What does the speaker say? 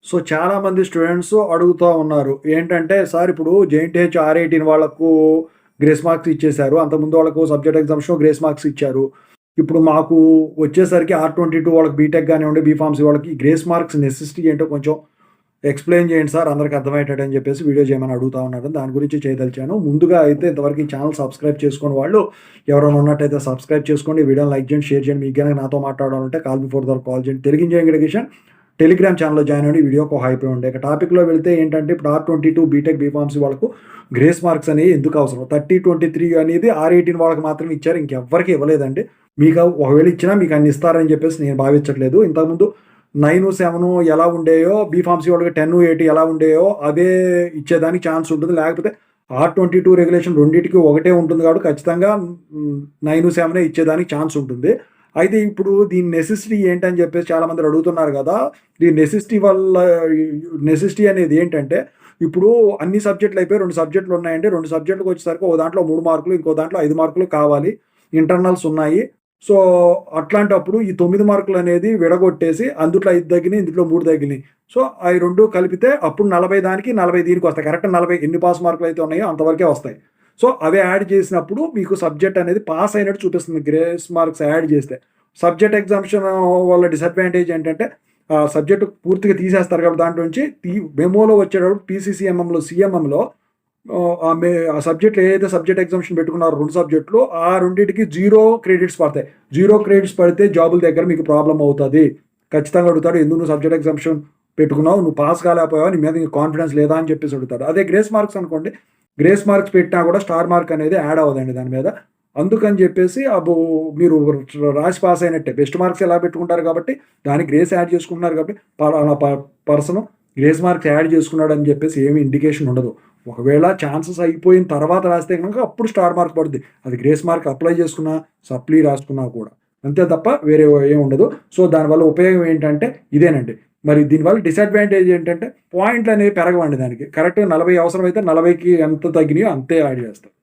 So, చాలామంది students అడుగుతా ఉన్నారు. ఏంటంటే, సార్ ఇప్పుడు జేఎన్‌టీహెచ్ R18 వాళ్ళకు గ్రేస్ మార్క్స్ ఇచ్చేశారు. అంతకుముందు వాళ్ళకు సబ్జెక్ట్ ఎగ్జామ్స్‌లో గ్రేస్ మార్క్స్ ఇచ్చారు. ఇప్పుడు మాకు వచ్చేసరికి R22 వాళ్ళకి బీటెక్ గానివ్వండి, బీఫార్మసీ వాళ్ళకి గ్రేస్ మార్క్స్ నెసెసిటీ ఏంటో కొంచెం ఎక్స్‌ప్లెయిన్ చేయండి సార్ అందరికి అర్థమయ్యేటట్టు అని చెప్పేసి వీడియో చేయమని అడుగుతా ఉన్నారు. దాని గురించి చేయదలిచాను. ముందుగా అయితే ఇంతవరకు ఈ ఛానెల్ సబ్స్క్రైబ్ చేసుకోని వాళ్ళు ఎవరైనా ఉన్నట్టయితే సబ్స్క్రైబ్ చేసుకోండి. వీడియోని లైక్ చేయండి, షేర్ చేయండి. మీకు గనక నాతో మాట్లాడాలంటే కాల్ బిఫోర్ ద కాల్ చేయండి. తెలుగు ఇంజినీరింగ్ ఎడ్యుకేషన్ టెలిగ్రామ్ ఛానెల్‌లో జాయిన్ అవ్వండి. వీడియోకి ఒక హైప్ ఇవ్వండి. ఇక టాపిక్‌లో వెళ్తే ఏంటంటే ఇప్పుడు R22 బీటెక్, బీఫార్మసీ వాళ్ళకు గ్రేస్ మార్క్స్ అనేవి ఎందుకు అవసరం? 30, 23 అనేది R18 వాళ్ళకి మాత్రమే ఇచ్చారు. ఇంకెవ్వరికీ ఇవ్వలేదండి. మీకు ఒకవేళ ఇచ్చినా మీకు అన్ని ఇస్తారని చెప్పేసి నేను భావించట్లేదు. ఇంతకుముందు 9, 7 ఎలా ఉండేయో బీఫార్మసీ వాళ్ళకి 10, 8 ఎలా ఉండేయో అదే ఇచ్చేదానికి ఛాన్స్ ఉంటుంది. లేకపోతే R22 రెగ్యులేషన్ రెండిటికి ఒకటే ఉంటుంది కాబట్టి ఖచ్చితంగా 9, 7 ఇచ్చేదానికి ఛాన్స్ ఉంటుంది. అయితే ఇప్పుడు దీని నెసెసిటీ ఏంటని చెప్పేసి చాలామంది అడుగుతున్నారు గదా! దీని నెసెసిటీ అనేది ఏంటంటే, ఇప్పుడు అన్ని సబ్జెక్టులు అయిపోయి 2 సబ్జెక్టులు ఉన్నాయండి. 2 సబ్జెక్టులకి వచ్చేసరికి ఒక దాంట్లో 3 మార్కులు, ఇంకో దాంట్లో 5 మార్కులు కావాలి. ఇంటర్నల్స్ ఉన్నాయి. సో, అట్లాంటప్పుడు ఈ 9 మార్కులనేది విడగొట్టేసి అందుట్లో 5 తగ్గినయి, ఇందులో 3 తగ్గినయి. సో, అయి 2 కలిపితే అప్పుడు 40 దానికి, 40 దీనికొస్తాయి. కరెక్ట్ 40 ఎన్ని పాస్ మార్కులయితే ఉన్నాయో అంతవరకే వస్తాయి. సో, అవి యాడ్ చేసినప్పుడు మీకు సబ్జెక్ట్ అనేది పాస్ అయినట్టు చూపిస్తుంది గ్రేస్ మార్క్స్ యాడ్ చేస్తే. సబ్జెక్ట్ ఎగ్జామ్షన్ వల్ల డిసడ్వాంటేజ్ ఏంటంటే సబ్జెక్ట్ పూర్తిగా తీసేస్తారు కాబట్టి దాంట్లోంచి మెమోలో వచ్చేటప్పుడు పీసీసీఎంఎంలో, సీఎంఎంలో ఆ సబ్జెక్ట్‌లో ఏదైతే సబ్జెక్ట్ ఎగ్జామ్షన్ పెట్టుకున్నారో 2 సబ్జెక్టులు ఆ రెండిటికి 0 క్రెడిట్స్ పడతాయి. 0 క్రెడిట్స్ పడితే జాబుల దగ్గర మీకు ప్రాబ్లమ్ అవుతది. ఖచ్చితంగా అడుగుతాడు. ఎందుకు నువ్వు సబ్జెక్ట్ ఎగ్జామ్షన్ పెట్టుకున్నావు? నువ్వు పాస్ కాలేకపోయావా? నీ మీద నీకు కాన్ఫిడెన్స్ లేదా? అని చెప్పేసి అడుగుతాడు. అదే గ్రేస్ మార్క్స్ అనుకోండి. గ్రేస్ మార్క్స్ పెట్టినా కూడా స్టార్ మార్క్ అనేది యాడ్ అవ్వదండి దాని మీద. అందుకని చెప్పేసి మీరు రాసి పాస్ అయినట్టే. బెస్ట్ మార్క్స్ ఎలా పెట్టుకుంటారు కాబట్టి దానికి గ్రేస్ యాడ్ చేసుకుంటున్నారు కాబట్టి పలానా పర్సన్ గ్రేస్ మార్క్స్ యాడ్ చేసుకున్నాడని చెప్పేసి ఏమి ఇండికేషన్ ఉండదు. ఒకవేళ ఛాన్సెస్ అయిపోయిన తర్వాత రాస్తే గనుక అప్పుడు స్టార్ మార్క్ పడుద్ది. అది గ్రేస్ మార్క్ అప్లై చేసుకున్నా, సప్లీ రాసుకున్నా కూడా. అంతే తప్ప వేరే ఏం ఉండదు. సో, దానివల్ల ఉపయోగం ఏంటంటే ఇదేనండి. మరి దీనివల్ల డిసడ్వాంటేజ్ ఏంటంటే పాయింట్లనేవి పెరగవండి దానికి. కరెక్ట్‌గా 40 అవసరమైతే 40కి ఎంత తగ్గినాయో అంతే యాడ్ చేస్తారు.